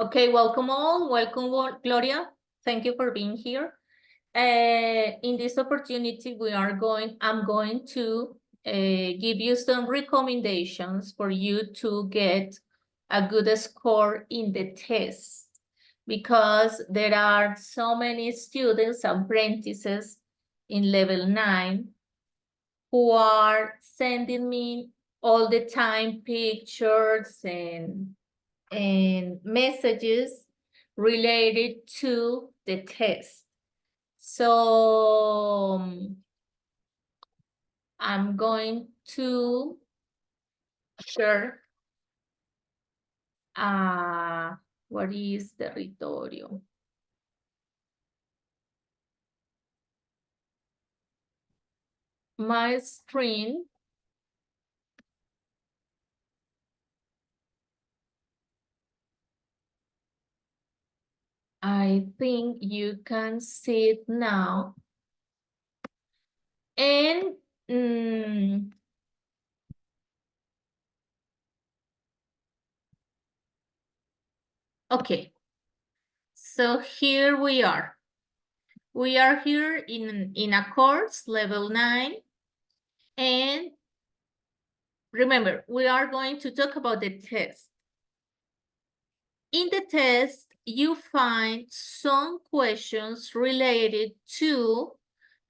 Okay, welcome all. Welcome, Gloria. Thank you for being here. In this opportunity, I'm going to give you some recommendations for you to get a good score in the test because there are so many students, apprentices in level 9 who are sending me all the time pictures and messages related to the test. So I'm going to share what is territorio. My screen. I think you can see it now. And okay, so here we are. We are here in a course, level 9. And remember, we are going to talk about the test. In the test, you find some questions related to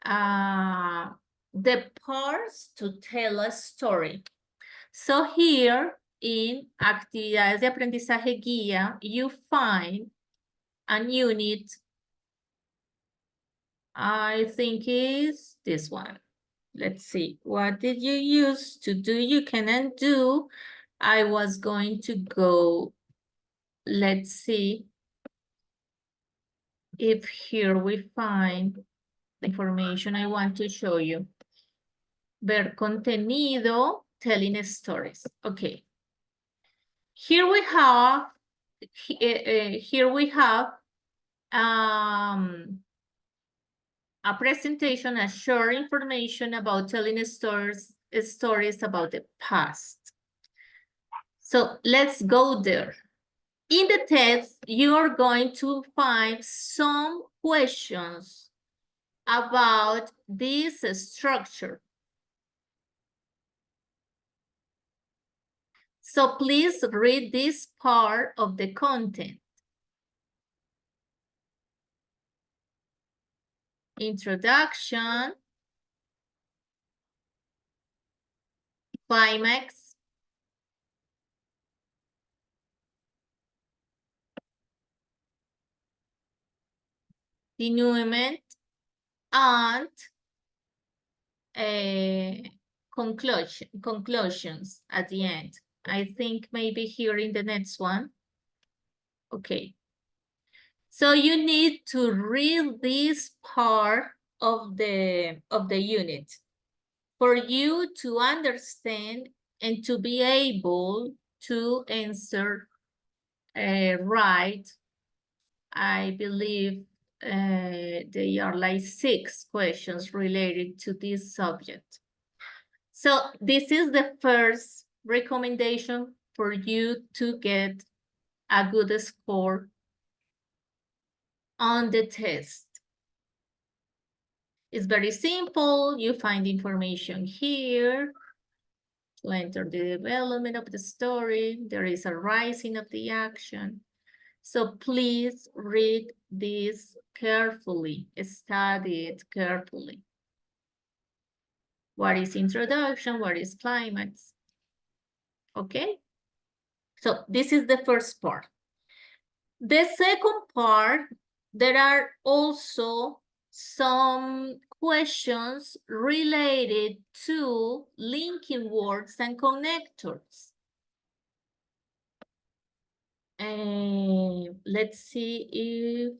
the parts to tell a story. So here in Actividades de Aprendizaje Guía, you find a unit, I think is this one. Let's see, what did you use to do? You can undo. I was going to go, let's see if here we find the information I want to show you. Ver contenido, telling stories. Okay. Here we have a presentation, a short information about telling stories about the past. So let's go there. In the text, you are going to find some questions about this structure. So please read this part of the content. Introduction, climax, denouement, and conclusions at the end. I think maybe here in the next one. Okay. So you need to read this part of the unit for you to understand and to be able to answer right. I believe they are like 6 questions related to this subject. So this is the first recommendation for you to get a good score on the test. It's very simple. You find information here to enter the development of the story. There is a rising of the action. So please read this carefully, study it carefully. What is introduction? What is climax? Okay? So this is the first part. The second part, there are also some questions related to linking words and connectors. And let's see if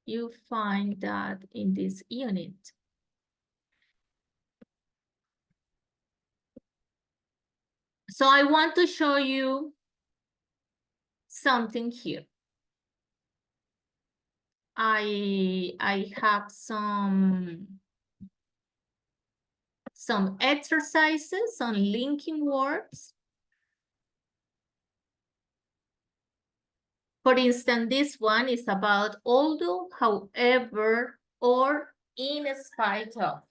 you find that in this unit. So I want to show you something here. I have some exercises on linking words. For instance, this one is about although, however, or in spite of.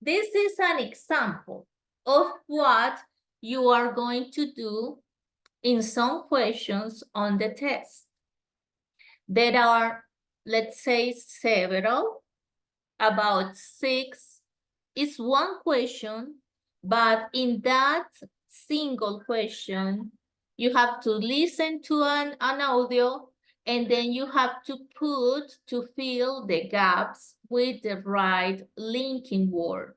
This is an example of what you are going to do in some questions on the test. There are, let's say, several, about 6. It's one question, but in that single question, you have to listen to an audio, and then you have to fill the gaps with the right linking word.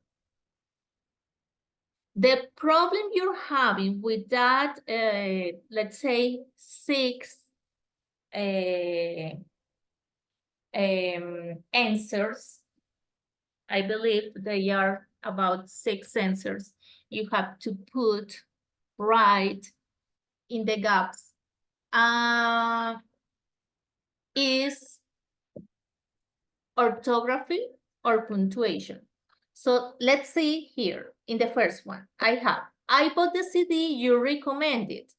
The problem you're having with that, let's say 6 answers, I believe they are about 6 answers you have to put right in the gaps, is orthography or punctuation. So let's see here in the first one. I bought the CD you recommended.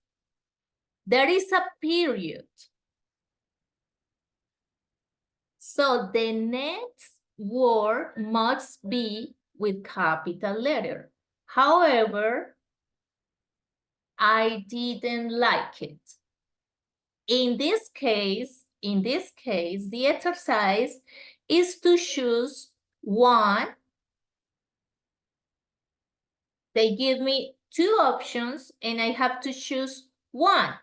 There is a period. So the next word must be with capital letter. However, I didn't like it. In this case, the exercise is to choose one. They give me 2 options and I have to choose one.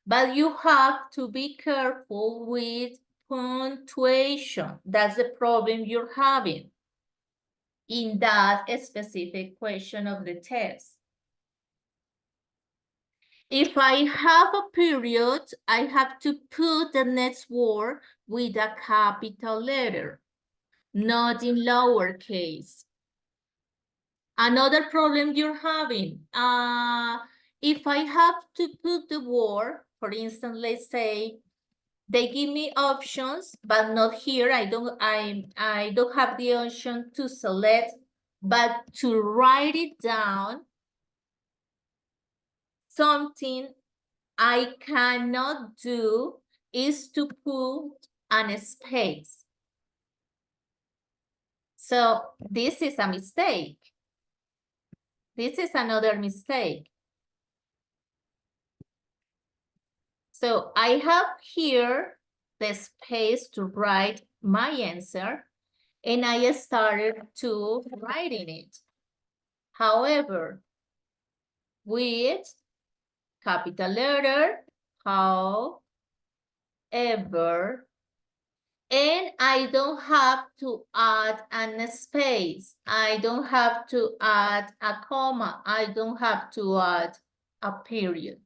But you have to be careful with punctuation. That's the problem you're having in that specific question of the test. If I have a period, I have to put the next word with a capital letter, not in lowercase. Another problem you're having, if I have to put the word, for instance, let's say they give me options, but not here. I don't have the option to select, but to write it down, something I cannot do is to put a space. So this is a mistake. This is another mistake. So I have here the space to write my answer, and I started to writing it. However, with capital letter, however, and I don't have to add a space. I don't have to add a comma. I don't have to add a period.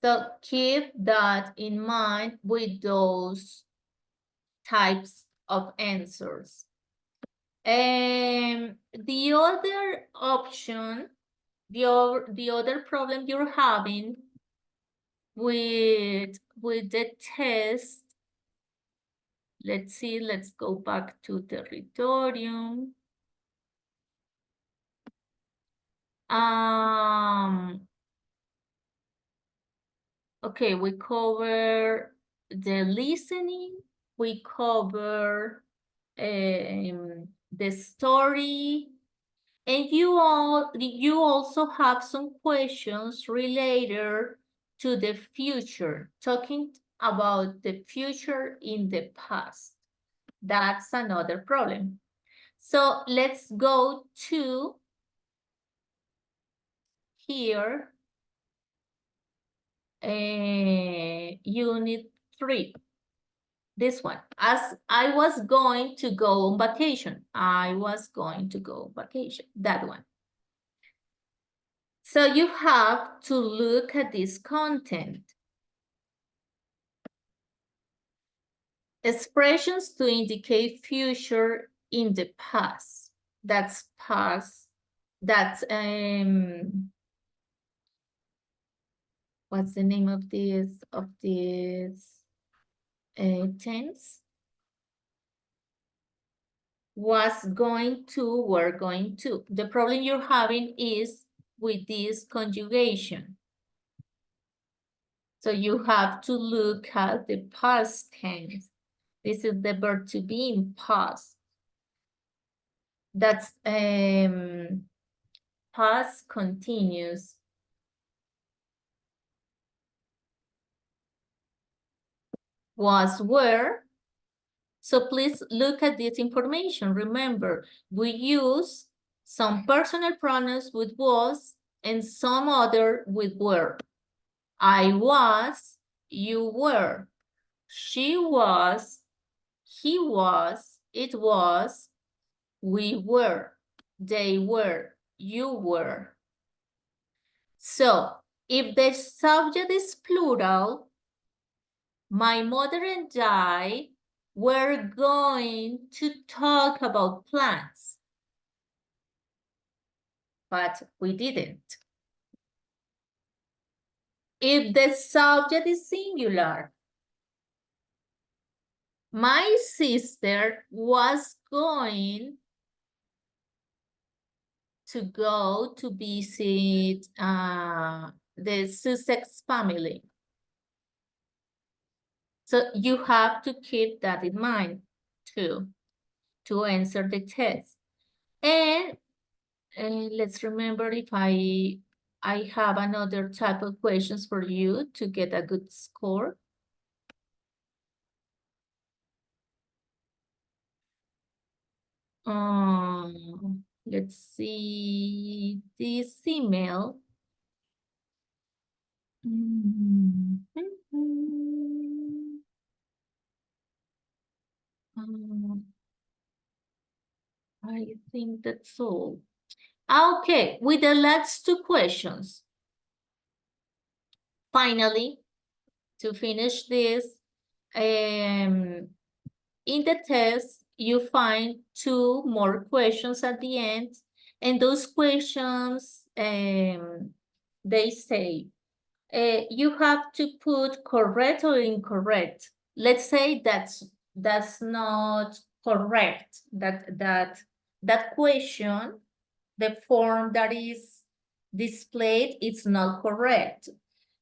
So keep that in mind with those types of answers. And the other option, the other problem you're having with the test, let's see, let's go back to territorium. Okay, we cover the listening, we cover the story, and you also have some questions related to the future, talking about the future in the past. That's another problem. So let's go to here, unit 3. This one, as I was going to go on vacation. I was going to go on vacation, that one. So you have to look at this content. Expressions to indicate future in the past. That's past. That's, what's the name of this tense? Was going to, were going to. The problem you're having is with this conjugation. So you have to look at the past tense. This is the verb to be in past. That's past continuous. Was, were. So please look at this information. Remember, we use some personal pronouns with was and some other with were. I was, you were. She was, he was, it was, we were, they were, you were. So if the subject is plural, my mother and I were going to talk about plants, but we didn't. If the subject is singular, my sister was going to go to visit the Sussex family. So you have to keep that in mind too, to answer the test. And let's remember if I have another type of questions for you to get a good score. Let's see this email. I think that's all. Okay, with the last two questions. Finally, to finish this, in the test, you find two more questions at the end, and those questions, they say, you have to put correct or incorrect. Let's say that's not correct. That question, the form that is displayed, it's not correct,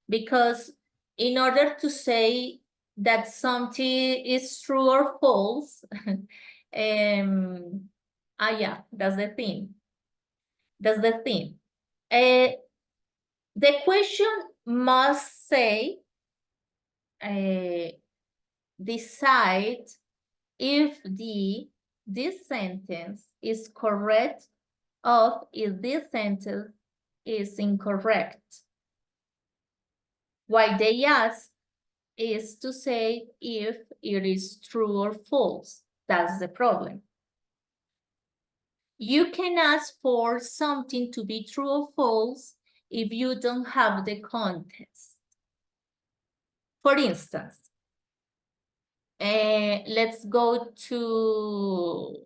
because in order to say that something is true or false, yeah, that's the thing. That's the thing. The question must say, decide if this sentence is correct or if this sentence is incorrect. Why they ask is to say if it is true or false. That's the problem. You can ask for something to be true or false if you don't have the context. For instance, let's go to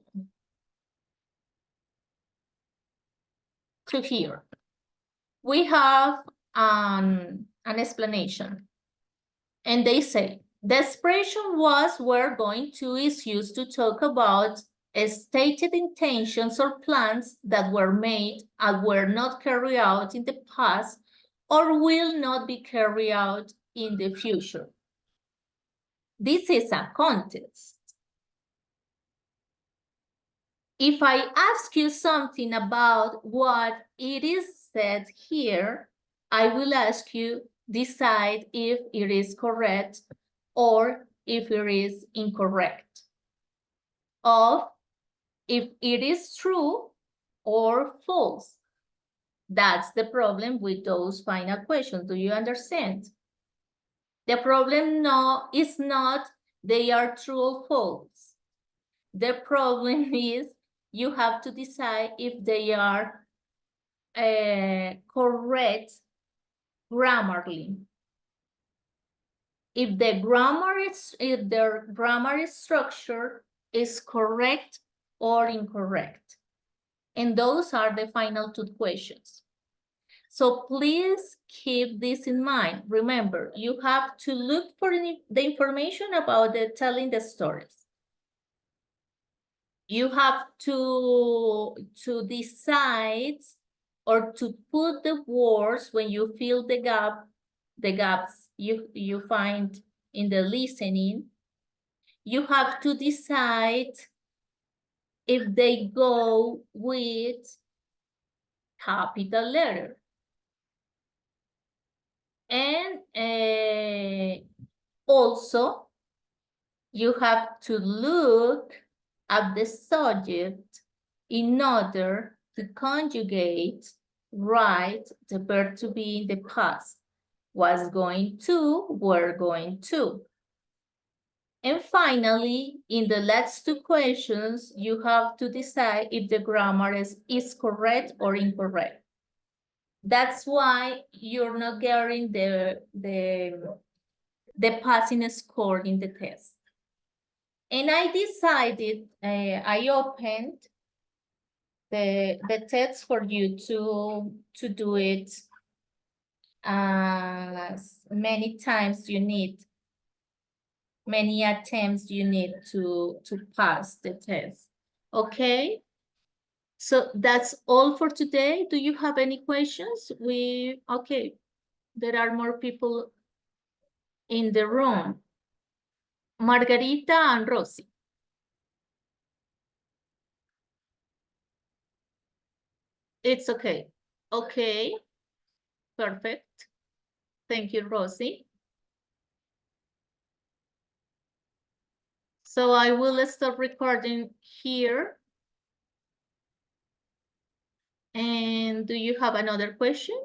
here. We have an explanation, and they say, the expression was we're going to is used to talk about stated intentions or plans that were made and were not carried out in the past or will not be carried out in the future. This is a context. If I ask you something about what it is said here, I will ask you decide if it is correct or if it is incorrect, or if it is true or false. That's the problem with those final questions. Do you understand? The problem is not they are true or false. The problem is you have to decide if they are correct grammarly. If their grammar structure is correct or incorrect. And those are the final two questions. So please keep this in mind. Remember, you have to look for the information about telling the stories. You have to decide or to put the words when you fill the gaps, you find in the listening, you have to decide if they go with capital letter. And also, you have to look at the subject in order to conjugate, right, the verb to be in the past. Was going to, were going to. And finally, in the last two questions, you have to decide if the grammar is correct or incorrect. That's why you're not getting the passing score in the test. And I decided, I opened the test for you to do it as many times you need, many attempts you need to pass the test. Okay? So that's all for today. Do you have any questions? Okay, there are more people in the room. Margarita and Rosie. It's okay. Okay, perfect. Thank you, Rosie. So I will stop recording here. And do you have another question?